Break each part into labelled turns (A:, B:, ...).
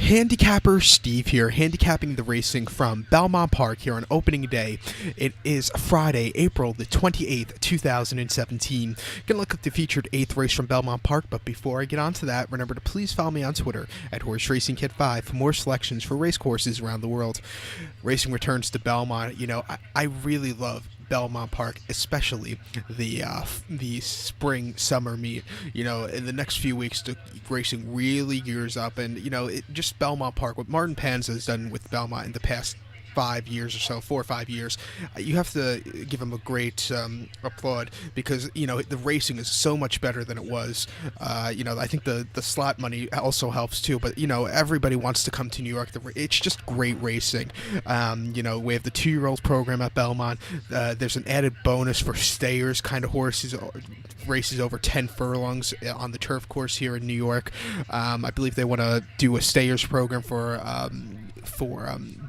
A: Handicapper Steve here, handicapping the racing from Belmont Park here on opening day. It is Friday, April the 28th, 2017. Gonna look up the featured 8th race from Belmont Park, but before I get on to that, remember to please follow me on Twitter at HorseRacingKid5 for more selections for race courses around the world. Racing returns to Belmont. I really love Belmont Park, especially the spring summer meet. In the next few weeks, the racing really gears up, and just Belmont Park, what Martin Panza has done with Belmont in the past 5 years or so, 4 or 5 years, you have to give him a great applaud, because the racing is so much better than it was. I think the slot money also helps too, but everybody wants to come to New York. It's just great racing. We have the 2-year-old program at Belmont. There's an added bonus for stayers kind of horses, races over 10 furlongs on the turf course here in New York. I believe they want to do a stayers program for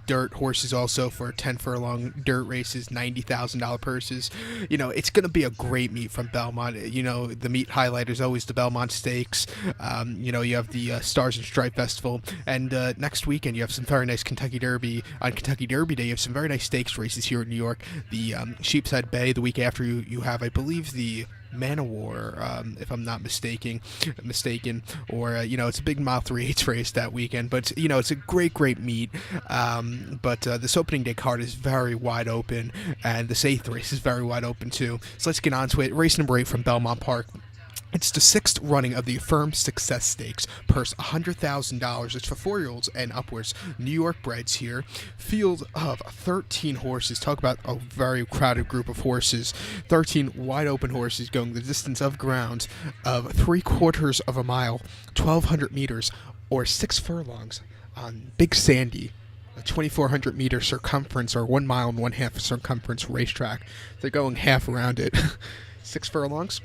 A: dirt horses also, for 10 furlong dirt races, $90,000 purses. It's going to be a great meet from Belmont. The meet highlight is always the Belmont Stakes. You have the Stars and Stripe Festival, and next weekend you have some very nice Kentucky Derby. On Kentucky Derby Day, you have some very nice stakes races here in New York. The Sheepshead Bay. The week after, you have, I believe, the Man of War, if I'm not mistaken, or it's a big mile 3/8 race that weekend. But it's a great meet. But this opening day card is very wide open, and this 8th race is very wide open too. So let's get on to it. Race number 8 from Belmont Park. It's the 6th running of the Affirmed Success Stakes. Purse $100,000. It's for 4-year-olds and upwards. New York breds here. Field of 13 horses. Talk about a very crowded group of horses. 13 wide open horses going the distance of ground of 3/4 of a mile, 1,200 meters, or 6 furlongs on Big Sandy, a 2,400 meter circumference, or 1 mile and 1/2 circumference racetrack. They're going half around it. 6 furlongs.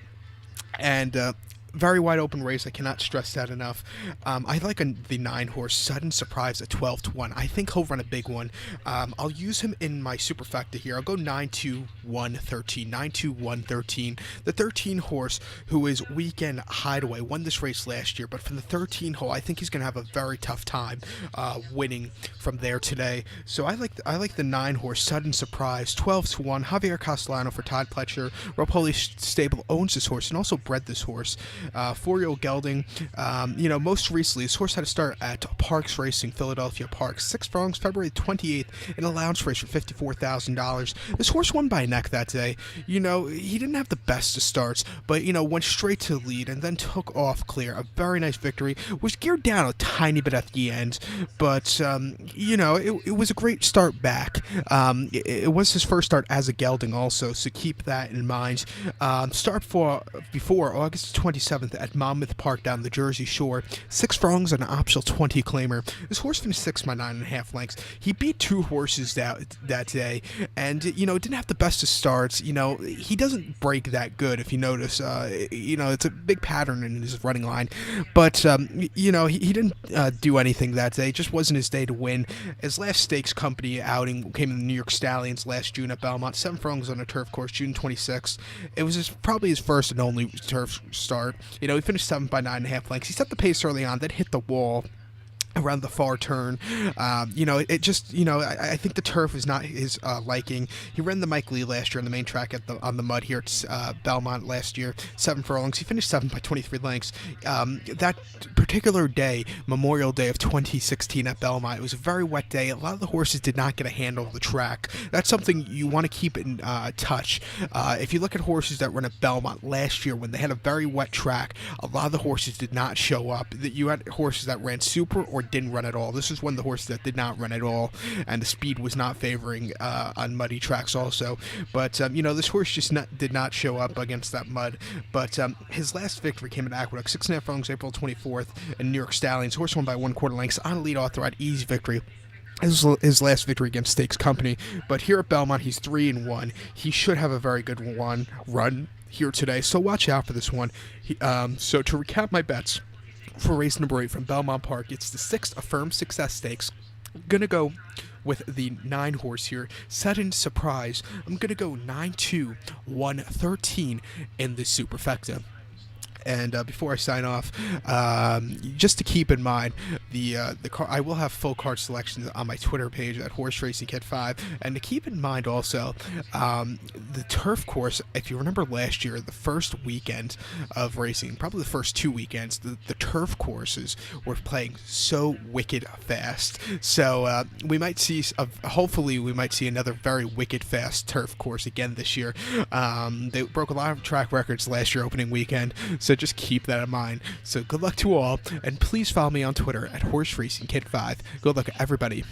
A: And very wide open race. I cannot stress that enough. I like the 9-horse Sudden Surprise at 12-1. I think he'll run a big one. I'll use him in my superfecta here. I'll go 9-2-1-13. 9-2-1-13. The 13-horse, who is Weekend Hideaway, won this race last year, but from the 13 hole, I think he's going to have a very tough time winning from there today. So I like the 9-horse Sudden Surprise, 12-1. Javier Castellano for Todd Pletcher. Rapoli Stable owns this horse and also bred this horse. 4-year-old gelding. Most recently, this horse had to start at Parks Racing, Philadelphia Parks. 6 furlongs, February 28th, in a allowance race for $54,000. This horse won by a neck that day. He didn't have the best of starts, but, went straight to the lead and then took off clear. A very nice victory. Was geared down a tiny bit at the end, but, it was a great start back. It was his first start as a gelding also, so keep that in mind. Start before August 27th at Monmouth Park down the Jersey Shore. 6 furlongs on an optional 20 claimer. This horse finished 6th by 9.5 lengths. He beat 2 horses that day, and didn't have the best of starts. He doesn't break that good, if you notice. It's a big pattern in his running line, but he didn't do anything that day. It just wasn't his day to win. His last stakes company outing came in the New York Stallions last June at Belmont. 7 furlongs on a turf course, June 26th. It was probably his first and only turf start. He finished 7th by 9.5 lengths. He set the pace early on, then hit the wall around the far turn. I think the turf is not his liking. He ran the Mike Lee last year on the main track on the mud here at Belmont last year. 7 furlongs. He finished 7th by 23 lengths. That particular day, Memorial Day of 2016 at Belmont, it was a very wet day. A lot of the horses did not get a handle of the track. That's something you want to keep in touch. If you look at horses that run at Belmont last year when they had a very wet track, a lot of the horses did not show up. You had horses that ran super or didn't run at all. This is one of the horses that did not run at all, and the speed was not favoring on muddy tracks also. But this horse just did not show up against that mud. But his last victory came at Aqueduct, 6.5 furlongs, April 24th, in New York Stallions. Horse won by 1/4 lengths on a lead authorized easy victory. His last victory against Stakes Company. But here at Belmont, he's 3-1. He should have a very good run here today, so watch out for this one. So to recap my bets for race number 8 from Belmont Park, it's the 6th Affirmed Success Stakes. I'm going to go with the 9-horse here, Sudden Surprise. I'm going to go 9-2-1-13 in the superfecta. And before I sign off, just to keep in mind, the car, I will have full card selections on my Twitter page at Horse Racing Kit 5. And to keep in mind also, the turf course. If you remember last year, the first weekend of racing, probably the first 2 weekends, the turf courses were playing so wicked fast. So we might see, hopefully, we might see another very wicked fast turf course again this year. They broke a lot of track records last year opening weekend. So just keep that in mind. So good luck to all, and please follow me on Twitter at Horse Racing Kid 5. Good luck, everybody.